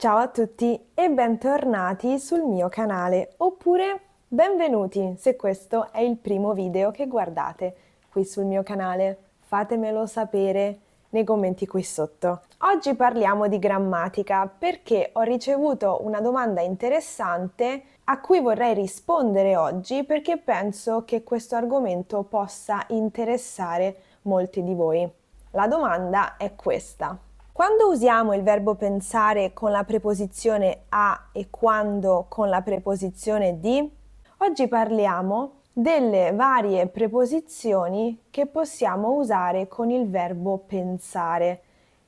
Ciao a tutti e bentornati sul mio canale, oppure benvenuti se questo è il primo video che guardate qui sul mio canale. Fatemelo sapere nei commenti qui sotto. Oggi parliamo di grammatica perché ho ricevuto una domanda interessante a cui vorrei rispondere oggi perché penso che questo argomento possa interessare molti di voi. La domanda è questa. Quando usiamo il verbo pensare con la preposizione a e quando con la preposizione di? Oggi parliamo delle varie preposizioni che possiamo usare con il verbo pensare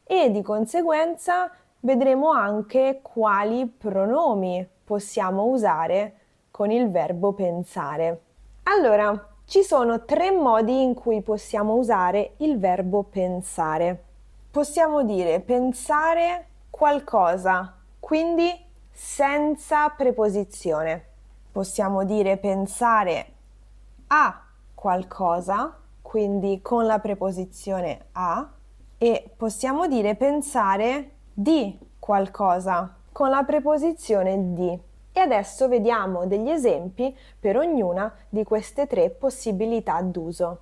e di conseguenza vedremo anche quali pronomi possiamo usare con il verbo pensare. Allora, ci sono tre modi in cui possiamo usare il verbo pensare. Possiamo dire pensare qualcosa, quindi senza preposizione. Possiamo dire pensare a qualcosa, quindi con la preposizione a, e possiamo dire pensare di qualcosa con la preposizione di. E adesso vediamo degli esempi per ognuna di queste tre possibilità d'uso.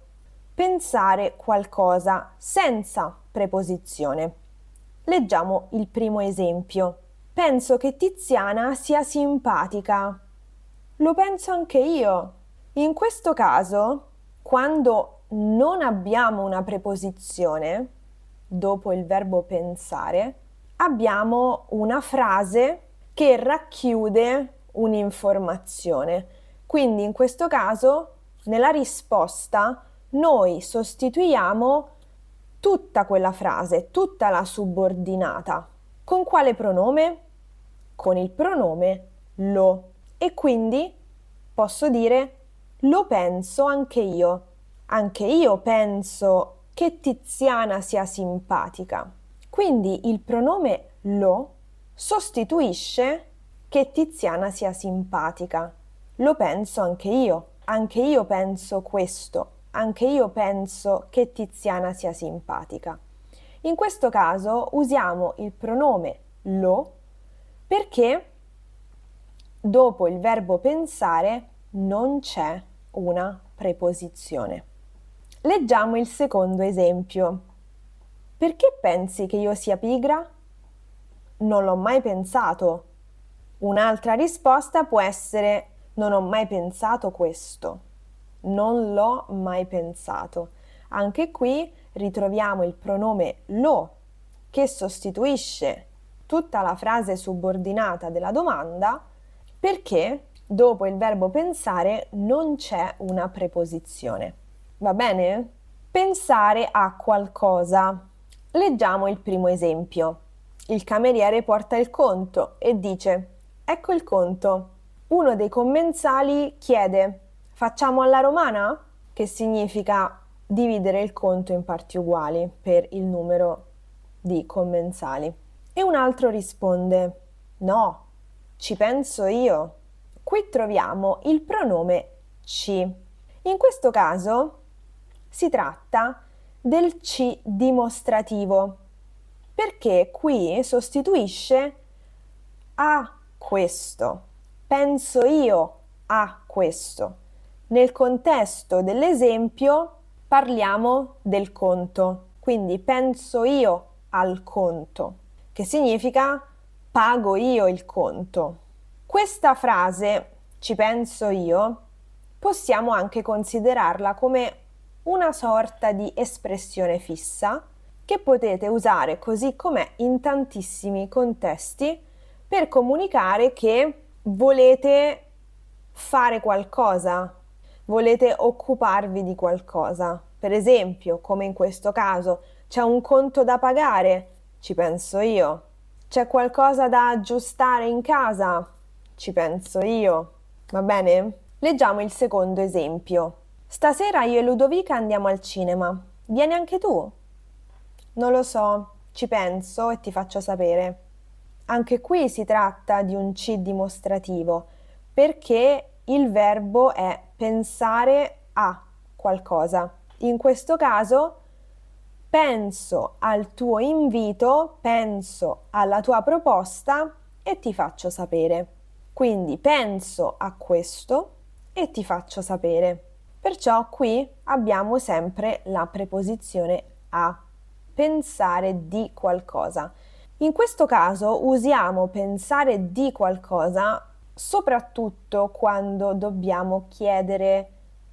Pensare qualcosa senza preposizione. Leggiamo il primo esempio. Penso che Tiziana sia simpatica. Lo penso anche io. In questo caso, quando non abbiamo una preposizione dopo il verbo pensare, abbiamo una frase che racchiude un'informazione. Quindi in questo caso, nella risposta, noi sostituiamo tutta quella frase, tutta la subordinata. Con quale pronome? Con il pronome lo. E quindi posso dire lo penso anche io. Anche io penso che Tiziana sia simpatica. Quindi il pronome lo sostituisce che Tiziana sia simpatica. Lo penso anche io penso questo, anche io penso che Tiziana sia simpatica. In questo caso usiamo il pronome lo perché dopo il verbo pensare non c'è una preposizione. Leggiamo il secondo esempio. Perché pensi che io sia pigra? Non l'ho mai pensato. Un'altra risposta può essere non ho mai pensato questo. Non l'ho mai pensato. Anche qui ritroviamo il pronome lo che sostituisce tutta la frase subordinata della domanda perché dopo il verbo pensare non c'è una preposizione. Va bene? Pensare a qualcosa. Leggiamo il primo esempio. Il cameriere porta il conto e dice: ecco il conto. Uno dei commensali chiede: facciamo alla romana? Che significa dividere il conto in parti uguali per il numero di commensali. E un altro risponde: no, ci penso io. Qui troviamo il pronome ci. In questo caso si tratta del ci dimostrativo, perché qui sostituisce a questo. Penso io a questo. Nel contesto dell'esempio parliamo del conto, quindi penso io al conto, che significa pago io il conto. Questa frase, ci penso io, possiamo anche considerarla come una sorta di espressione fissa che potete usare così com'è in tantissimi contesti per comunicare che volete fare qualcosa, volete occuparvi di qualcosa. Per esempio, come in questo caso, c'è un conto da pagare, ci penso io. C'è qualcosa da aggiustare in casa, ci penso io. Va bene? Leggiamo il secondo esempio. Stasera io e Ludovica andiamo al cinema. Vieni anche tu? Non lo so, ci penso e ti faccio sapere. Anche qui si tratta di un ci dimostrativo, perché il verbo è pensare a qualcosa. In questo caso penso al tuo invito, penso alla tua proposta e ti faccio sapere. Quindi penso a questo e ti faccio sapere. Perciò qui abbiamo sempre la preposizione a, pensare di qualcosa. In questo caso usiamo pensare di qualcosa soprattutto quando dobbiamo chiedere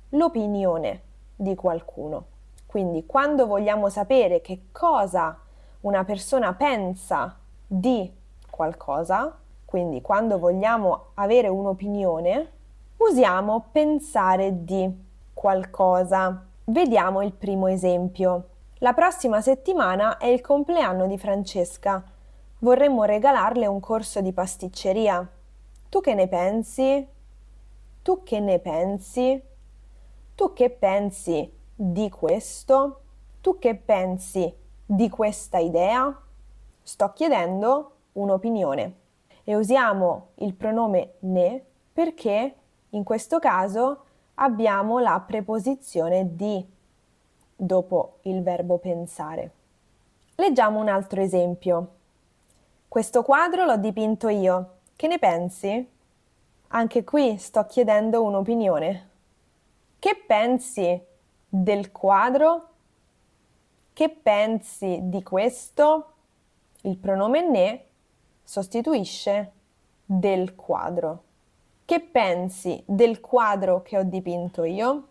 l'opinione di qualcuno. Quindi quando vogliamo sapere che cosa una persona pensa di qualcosa, quindi quando vogliamo avere un'opinione, usiamo pensare di qualcosa. Vediamo il primo esempio. La prossima settimana è il compleanno di Francesca. Vorremmo regalarle un corso di pasticceria. Tu che ne pensi? Tu che ne pensi? Tu che pensi di questo? Tu che pensi di questa idea? Sto chiedendo un'opinione e usiamo il pronome ne perché in questo caso abbiamo la preposizione di dopo il verbo pensare. Leggiamo un altro esempio. Questo quadro l'ho dipinto io. Che ne pensi? Anche qui sto chiedendo un'opinione. Che pensi del quadro? Che pensi di questo? Il pronome ne sostituisce del quadro. Che pensi del quadro che ho dipinto io?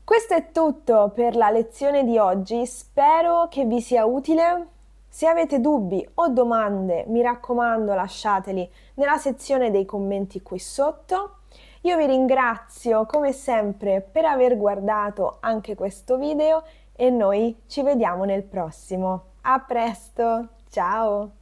Questo è tutto per la lezione di oggi, spero che vi sia utile. Se avete dubbi o domande, mi raccomando, lasciateli nella sezione dei commenti qui sotto. Io vi ringrazio come sempre per aver guardato anche questo video e noi ci vediamo nel prossimo. A presto, ciao!